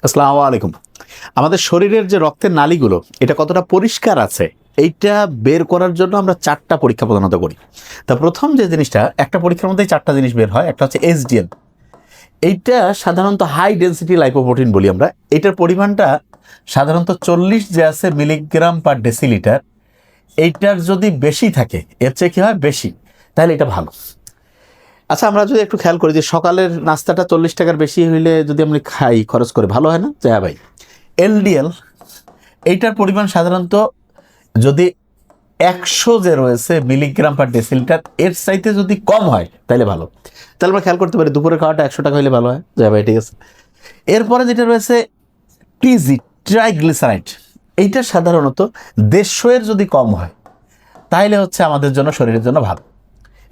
আসসালামু আলাইকুম। আমাদের শরীরের যে রক্তের নালীগুলো এটা কতটা পরিষ্কার আছে এইটা বের করার জন্য আমরা 4টা পরীক্ষা প্রধানত করি। তা প্রথম যে জিনিসটা, একটা পরীক্ষার মধ্যেই 4টা জিনিস বের হয়। একটা হচ্ছে এসডিএল। এইটা সাধারণত হাই ডেন্সিটি লাইপোপ্রোটিন বলি আমরা। এটার পরিমাণটা সাধারণত 40 যে আছে মিলিগ্রাম পার ডেসিলিটার। এইটার যদি বেশি থাকে, এর চেয়ে কী হয় বেশি, তাহলে এটা ভালো। আচ্ছা, আমরা যদি একটু খেয়াল করি যে সকালের নাস্তাটা 40 টাকার বেশি হইলে যদি আমরা খাই খরচ করে, ভালো হয় না? হ্যাঁ ভাই। এলডিএল এইটার পরিমাণ সাধারণত যদি 100 যে রয়েছে মিলিগ্রাম পার ডেসিলিটার, এর চাইতে যদি কম হয় তাহলে ভালো। তাহলে আমরা খেয়াল করতে পারি দুপুরের খাওয়াটা 100 টাকা হলে ভালো হয়। হ্যাঁ ভাই, ঠিক আছে। এরপরে যেটা রয়েছে টিজি, ট্রাইগ্লিসারাইড, এইটা সাধারণত 150 যদি কম হয় তাহলে হচ্ছে আমাদের জন্য, শরীরের জন্য ভালো।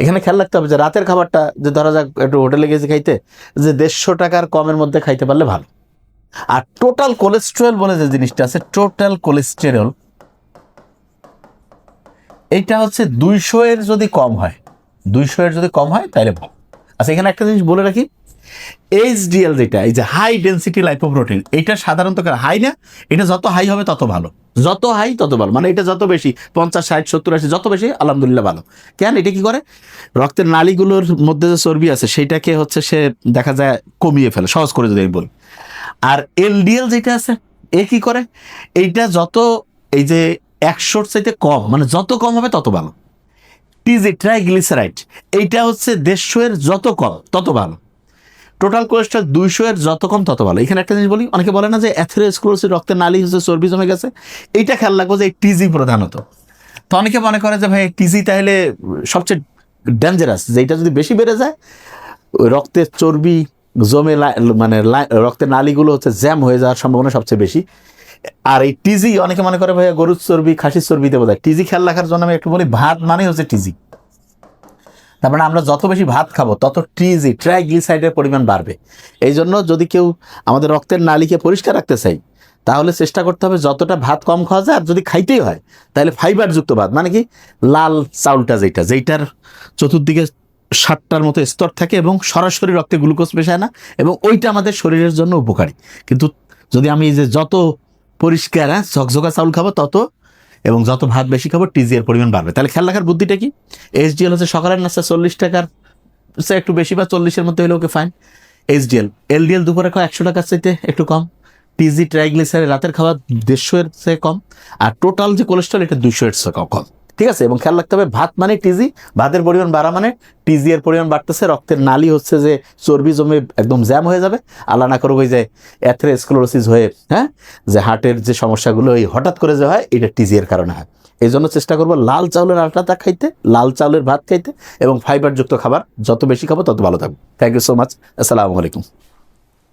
এখানে খেয়াল রাখতে হবে যে রাতের খাবারটা, যে ধরা যাক একটু হোটেলে গেছি খাইতে, যে 150 টাকার কমের মধ্যে খাইতে পারলে ভালো। আর টোটাল কোলেস্টেরল বলে যে জিনিসটা আছে, টোটাল কোলেস্টেরল, এইটা হচ্ছে 200 এর যদি কম হয়, 200 এর যদি কম হয় তাহলে ভালো। আচ্ছা, এখানে একটা জিনিস বলে রাখি, এইচডিএল যেটা, এই যে হাই ডেন্সিটি লাইপোপ্রোটিন, এইটা সাধারণত হাই না, এটা যত হাই হবে তত ভালো, যত হাই তত ভালো। মানে এটা যত বেশি 50, 60, 70, 80 যত বেশি আলহামদুলিল্লাহ ভালো। কেন? এটা কি করে, রক্তের নালীগুলোর মধ্যে যে চর্বি আছে সেইটাকে হচ্ছে সে দেখা যায় কমিয়ে ফেলে, সহজ করে যদি আমি বলি। আর এলডিএল যেটা আছে, এ কি করে, এইটা যত, এই যে 100 চাইতে কম, মানে যত কম হবে তত ভালো। টিজি, ট্রাইগ্লিসারাইড, এইটা হচ্ছে 150 এর যত কম তত ভালো। টোটাল কোলেস্ট্রল 200 এর যত কম তত ভালো। এখানে একটা জিনিস বলি, অনেকে বলে না যে অ্যাথেরোস্ক্লেরোসিস, রক্তের নালী হচ্ছে চর্বি জমে গেছে, এইটা খেয়াল রাখবো যে এই টিজি প্রধানত। তো অনেকে মনে করে যে ভাই টিজি তাহলে সবচেয়ে ডেঞ্জারাস, যে এটা যদি বেশি বেড়ে যায় ওই রক্তের চর্বি জমে, মানে রক্তের নালীগুলো হচ্ছে জ্যাম হয়ে যাওয়ার সম্ভাবনা সবচেয়ে বেশি। আর এই টিজি অনেকে মনে করে ভাইয়া গরুর চর্বি, খাসির চর্বিতে বোঝায়। টিজি খেয়াল রাখার জন্য আমি একটু বলি, ভাত মানে হচ্ছে টিজি। তার মানে আমরা যত বেশি ভাত খাবো তত টিজি, ট্রাইগ্লিসারাইডের পরিমাণ বাড়বে। এই জন্য যদি কেউ আমাদের রক্তের নালীকে পরিষ্কার রাখতে চাই, তাহলে চেষ্টা করতে হবে যতটা ভাত কম খাওয়া যায়। আর যদি খাইতেই হয় তাহলে ফাইবারযুক্ত ভাত, মানে কি লাল চাউলটা, যেইটার চতুর্দিকে 7টার মতো স্তর থাকে এবং সরাসরি রক্তে গ্লুকোজ মেশায় না, এবং ওইটা আমাদের শরীরের জন্য উপকারী। কিন্তু যদি আমি এই যে যত পরিষ্কার ঝকঝকা চাউল খাবো তত, এবং যত ভাত বেশি খাবো টিজি এর পরিমাণ বাড়বে। তাহলে খেয়াল রাখার বুদ্ধিটা কি, এইচডিএল হচ্ছে সকালের নাস্তা 40 টাকার সে একটু বেশি বা 40-এর মধ্যে হলে ওকে ফাইন। এইচডিএল, এলডিএল দুপুরে খাওয়া 100 টাকার চাইতে একটু কম। টিজি, ট্রাইগ্লিসারাইড রাতের খাওয়া 150 এর চেয়ে কম। আর টোটাল যে কোলেস্ট্রল এটা 200 এর চেয়ে কম। ঠিক আছে। এবং খেয়াল রাখতে হবে ভাত মানে টিজি, ভাতের পরিমাণ বাড়া মানে টিজি এর পরিমাণ বাড়তেছে, রক্তের নালী হচ্ছে যে চর্বি জমে একদম জ্যাম হয়ে যাবে। আল্লাহ না করুক ওই যে অ্যাথেরোস্ক্লেরোসিস হয়ে, যে হার্টের যে সমস্যাগুলো এই হঠাৎ করে যে হয়, এটা টিজি এর কারণে হয়। এই জন্য চেষ্টা করবো লাল চাউলের আটাটা খাইতে, লাল চাউলের ভাত খাইতে, এবং ফাইবারযুক্ত খাবার যত বেশি খাবো তত ভালো থাকবো। Thank you so much. আসসালামু আলাইকুম।